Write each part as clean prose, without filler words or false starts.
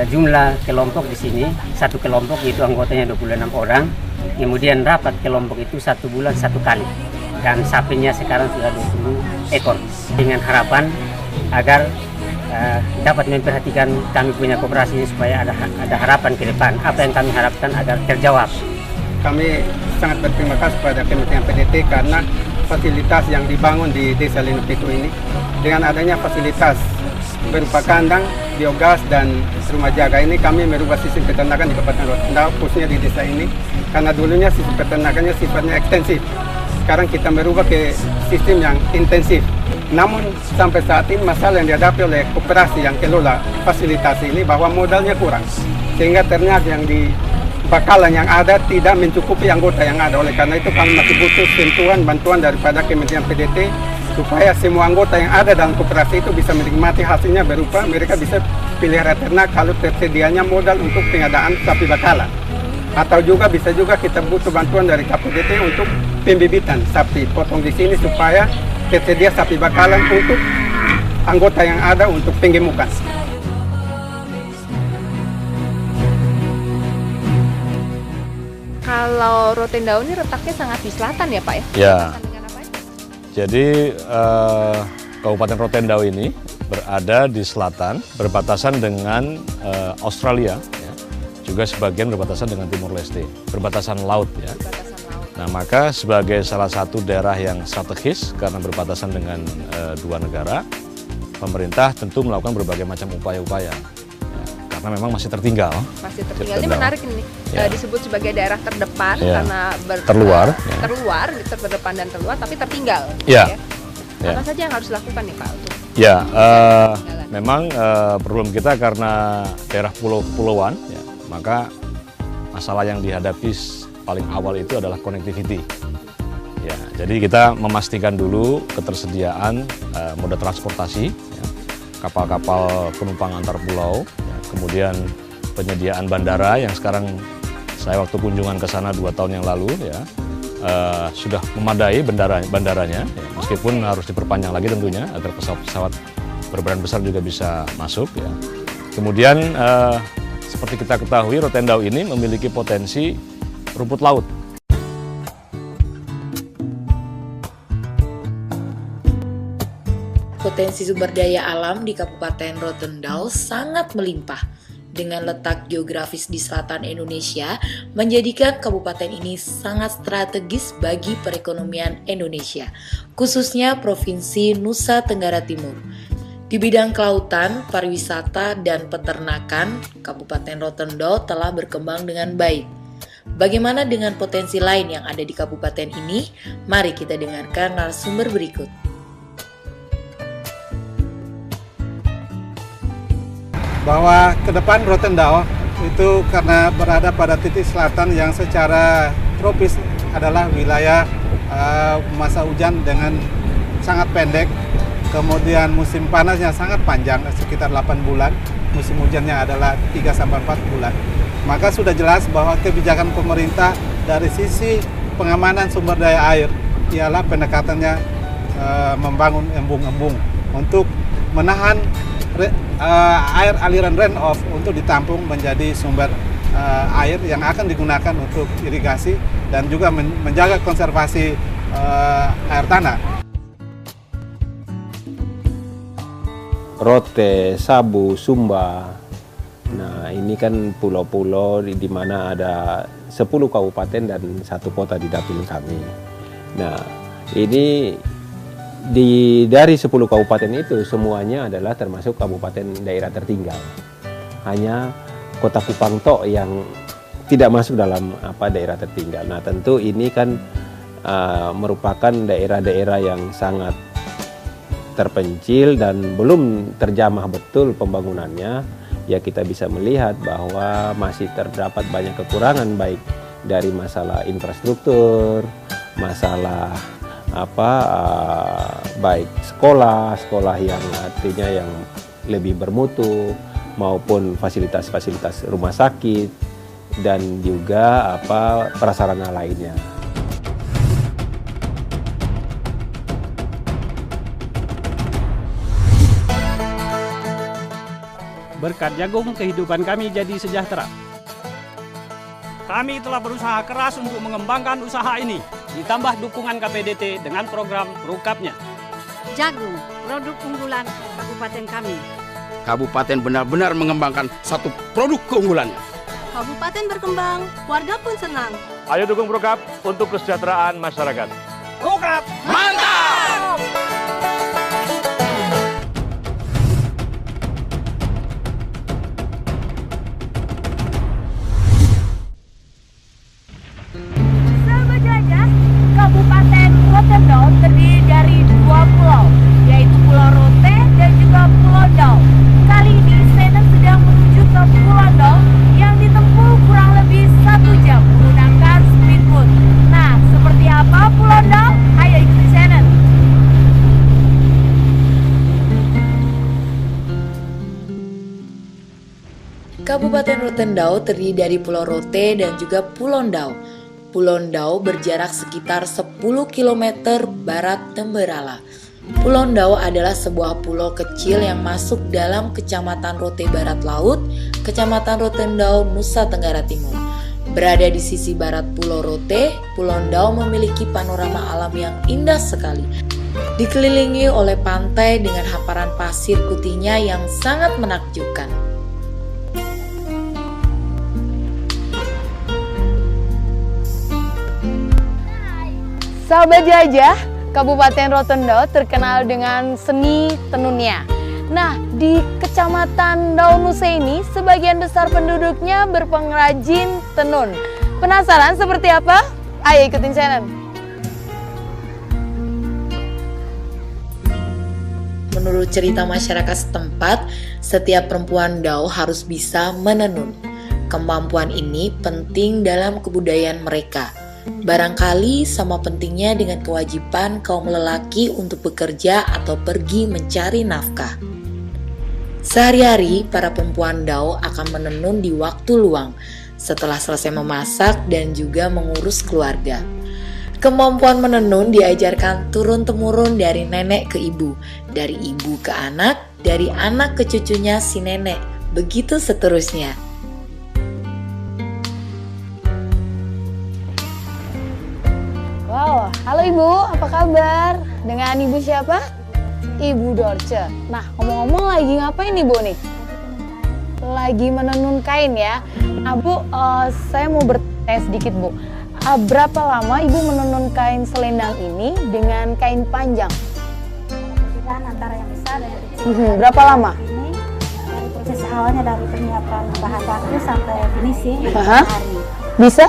jumlah kelompok di sini, satu kelompok itu anggotanya 26 orang, kemudian rapat kelompok itu 1 bulan 1 kali, dan sapinya sekarang sudah 20 ekor, dengan harapan agar dapat memperhatikan kami punya koperasi ini supaya ada harapan ke depan. Apa yang kami harapkan agar terjawab. Kami sangat berterima kasih kepada Kementerian PDT karena fasilitas yang dibangun di Desa Linupitu ini, dengan adanya fasilitas berupa kandang, biogas, dan rumah jaga ini, kami merubah sistem peternakan di Kabupaten Rotendao, khususnya di desa ini. Karena dulunya sistem peternakannya sifatnya ekstensif, sekarang kita merubah ke sistem yang intensif. Namun sampai saat ini masalah yang dihadapi oleh koperasi yang kelola fasilitas ini bahwa modalnya kurang, sehingga ternyata yang di bakalan yang ada tidak mencukupi anggota yang ada. Oleh karena itu kami masih butuh sentuhan bantuan daripada Kementerian PDT supaya semua anggota yang ada dalam koperasi itu bisa menikmati hasilnya, berupa mereka bisa pelihara ternak kalau tersedianya modal untuk pengadaan sapi bakalan. Atau juga bisa juga kita butuh bantuan dari KPDT untuk pembibitan sapi potong di sini supaya tersedia sapi bakalan untuk anggota yang ada untuk penggemukan. Kalau Rotendao ini letaknya sangat di selatan ya Pak ya? Ya. Jadi Kabupaten Rotendao ini berada di selatan, berbatasan dengan Australia, ya. Juga sebagian berbatasan dengan Timur Leste, berbatasan laut ya. Nah, maka sebagai salah satu daerah yang strategis karena berbatasan dengan dua negara, pemerintah tentu melakukan berbagai macam upaya-upaya. Karena memang masih tertinggal. Masih tertinggal. Ini menarik ini, ya. Disebut sebagai daerah terdepan ya. Karena terluar, terdepan dan terluar, tapi tertinggal. Ya. Ya. Apa saja yang harus dilakukan nih Pak? Untuk memang problem kita karena daerah pulau-pulauan, ya, maka masalah yang dihadapi paling awal itu adalah connectivity. Ya, jadi kita memastikan dulu ketersediaan moda transportasi, ya, kapal-kapal penumpang antar pulau. Kemudian penyediaan bandara yang sekarang saya waktu kunjungan ke sana 2 tahun yang lalu ya sudah memadai bandaranya ya, meskipun harus diperpanjang lagi tentunya agar pesawat-pesawat berbrand besar juga bisa masuk ya. Kemudian seperti kita ketahui Rotendao ini memiliki potensi rumput laut. Potensi sumber daya alam di Kabupaten Rotendao sangat melimpah. Dengan letak geografis di selatan Indonesia, menjadikan kabupaten ini sangat strategis bagi perekonomian Indonesia, khususnya Provinsi Nusa Tenggara Timur. Di bidang kelautan, pariwisata, dan peternakan, Kabupaten Rotendao telah berkembang dengan baik. Bagaimana dengan potensi lain yang ada di kabupaten ini? Mari kita dengarkan narasumber berikut. Bahwa ke depan Rotendao itu karena berada pada titik selatan yang secara tropis adalah wilayah masa hujan dengan sangat pendek, kemudian musim panasnya sangat panjang sekitar 8 bulan, musim hujannya adalah 3-4 bulan. Maka sudah jelas bahwa kebijakan pemerintah dari sisi pengamanan sumber daya air ialah pendekatannya membangun embung-embung untuk menahan air aliran runoff untuk ditampung menjadi sumber air yang akan digunakan untuk irigasi dan juga menjaga konservasi air tanah. Rote, Sabu, Sumba. Nah, ini kan pulau-pulau di mana ada 10 kabupaten dan 1 kota di dapil kami. Nah, ini dari 10 kabupaten itu semuanya adalah termasuk kabupaten daerah tertinggal. Hanya Kota Kupang Tok yang tidak masuk dalam daerah tertinggal. Nah, tentu ini kan merupakan daerah-daerah yang sangat terpencil dan belum terjamah betul pembangunannya. Ya, kita bisa melihat bahwa masih terdapat banyak kekurangan baik dari masalah infrastruktur, masalah baik sekolah yang artinya yang lebih bermutu maupun fasilitas-fasilitas rumah sakit dan juga prasarana lainnya. Berkat jagung, kehidupan kami jadi sejahtera. Kami telah berusaha keras untuk mengembangkan usaha ini, ditambah dukungan KPDT dengan program Prukapnya. Jagung, produk unggulan kabupaten kami. Kabupaten benar-benar mengembangkan satu produk keunggulannya. Kabupaten berkembang, warga pun senang. Ayo dukung Prukap untuk kesejahteraan masyarakat. Prukap, mantap! Sahabat jelajah, Kabupaten Rotendao terdiri dari 2 pulau, yaitu Pulau Rote dan juga Pulau Dao. Kali ini saya sedang menuju ke Pulau Dao yang ditempuh kurang lebih 1 jam menggunakan speedboat. Nah, seperti apa Pulau Dao? Ayo ikuti saya. Kabupaten Rotendao terdiri dari Pulau Rote dan juga Pulau Dao. Pulau Dao berjarak sekitar 10 km barat Temberala. Pulau Dao adalah sebuah pulau kecil yang masuk dalam Kecamatan Rote Barat Laut, Kecamatan Rotendao, Nusa Tenggara Timur. Berada di sisi barat Pulau Rote, Pulau Dao memiliki panorama alam yang indah sekali. Dikelilingi oleh pantai dengan hamparan pasir putihnya yang sangat menakjubkan. Sahabat jelajah, Kabupaten Rotendao terkenal dengan seni tenunnya. Nah, di Kecamatan Dao Nusa ini, sebagian besar penduduknya berpengrajin tenun. Penasaran seperti apa? Ayo ikutin saya. Menurut cerita masyarakat setempat, setiap perempuan Dao harus bisa menenun. Kemampuan ini penting dalam kebudayaan mereka. Barangkali sama pentingnya dengan kewajiban kaum lelaki untuk bekerja atau pergi mencari nafkah. Sehari-hari, para perempuan Dao akan menenun di waktu luang, setelah selesai memasak dan juga mengurus keluarga. Kemampuan menenun diajarkan turun-temurun dari nenek ke ibu, dari ibu ke anak, dari anak ke cucunya si nenek, begitu seterusnya. Wow, halo Ibu, apa kabar? Dengan Ibu siapa? Ibu Dorce. Nah, ngomong-ngomong lagi ngapain Ibu nih? Lagi menenun kain ya. Nah Bu, saya mau bertanya sedikit Bu. Berapa lama Ibu menenun kain selendang ini dengan kain panjang? Antara yang besar dan yang kecil. Berapa lama? Ini dari proses awalnya dari penyiapan bahan baku sampai finishing 4 hari. Bisa?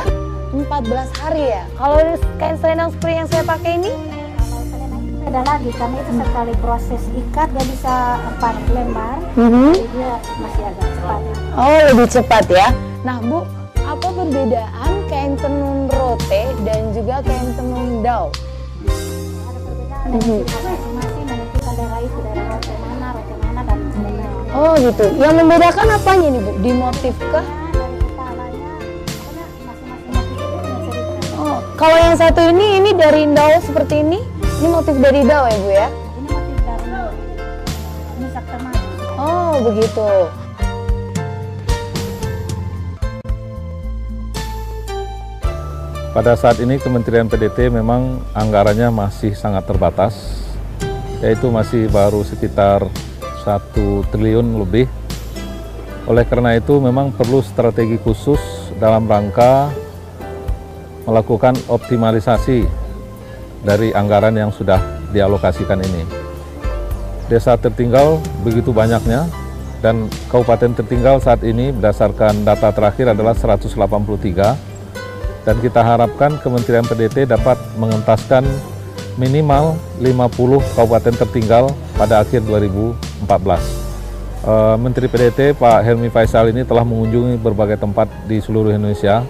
14 hari ya? Kalau kain selendang seperti yang saya pakai ini? Kalau selendang itu beda lagi, karena itu sekali proses ikat dia bisa 4 lembar, jadi dia masih agak cepat. Oh, lebih cepat ya? Nah Bu, apa perbedaan kain tenun Rote dan juga kain tenun Dao? Ada perbedaan masing-masing menentukan daerah itu, daerah Rote mana dan selendang. Oh gitu, yang membedakan apanya nih Bu? Di motif kah? Kalau yang satu ini dari Dao seperti ini motif dari Dao ya Bu ya? Ini motif dari Nusa Tenggara. Oh begitu. Pada saat ini Kementerian PDT memang anggarannya masih sangat terbatas, yaitu masih baru sekitar 1 triliun lebih. Oleh karena itu memang perlu strategi khusus dalam rangka melakukan optimalisasi dari anggaran yang sudah dialokasikan ini. Desa tertinggal begitu banyaknya, dan kabupaten tertinggal saat ini berdasarkan data terakhir adalah 183, dan kita harapkan Kementerian PDT dapat mengentaskan minimal 50 kabupaten tertinggal pada akhir 2014. Menteri PDT Pak Helmi Faisal ini telah mengunjungi berbagai tempat di seluruh Indonesia.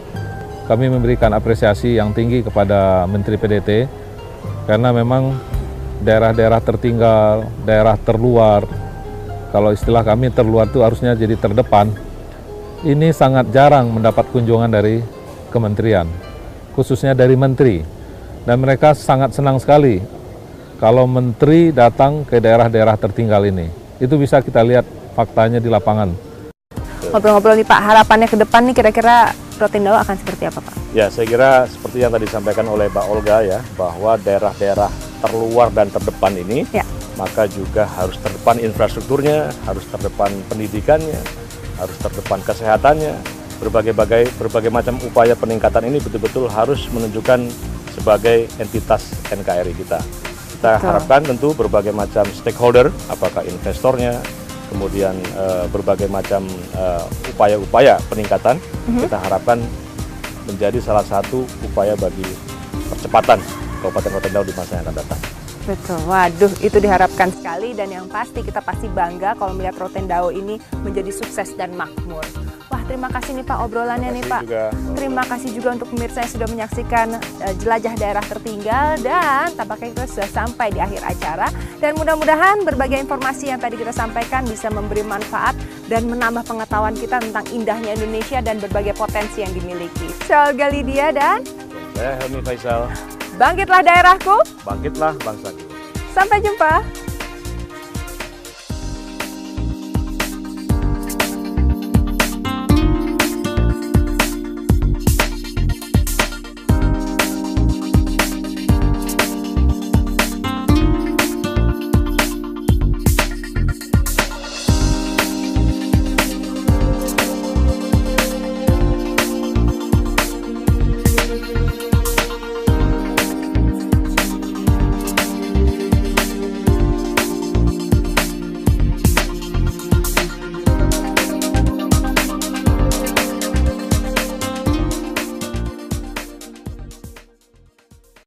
Kami memberikan apresiasi yang tinggi kepada Menteri PDT karena memang daerah-daerah tertinggal, daerah terluar, kalau istilah kami terluar itu harusnya jadi terdepan, ini sangat jarang mendapat kunjungan dari kementerian, khususnya dari menteri. Dan mereka sangat senang sekali kalau menteri datang ke daerah-daerah tertinggal ini. Itu bisa kita lihat faktanya di lapangan. ngobrol-ngobrol nih Pak, harapannya ke depan nih kira-kira Rotendao akan seperti apa Pak? Ya, saya kira seperti yang tadi disampaikan oleh Mbak Olga ya, bahwa daerah-daerah terluar dan terdepan ini, maka juga harus terdepan infrastrukturnya, harus terdepan pendidikannya, harus terdepan kesehatannya, berbagai macam upaya peningkatan ini betul-betul harus menunjukkan sebagai entitas NKRI kita. Kita harapkan tentu berbagai macam stakeholder, apakah investornya, kemudian berbagai macam upaya-upaya peningkatan, kita harapkan menjadi salah satu upaya bagi percepatan Kabupaten Rotendao di masa yang akan datang. Betul, waduh itu diharapkan sekali dan yang pasti kita pasti bangga kalau melihat Rotendao ini menjadi sukses dan makmur. Wah terima kasih nih Pak obrolannya nih Pak. Terima kasih juga untuk pemirsa yang sudah menyaksikan jelajah daerah tertinggal dan tampaknya kita sudah sampai di akhir acara. Dan mudah-mudahan berbagai informasi yang tadi kita sampaikan bisa memberi manfaat dan menambah pengetahuan kita tentang indahnya Indonesia dan berbagai potensi yang dimiliki. Saya Olga Lydia dan saya Helmi Faisal. Bangkitlah daerahku, bangkitlah bangsaku. Sampai jumpa.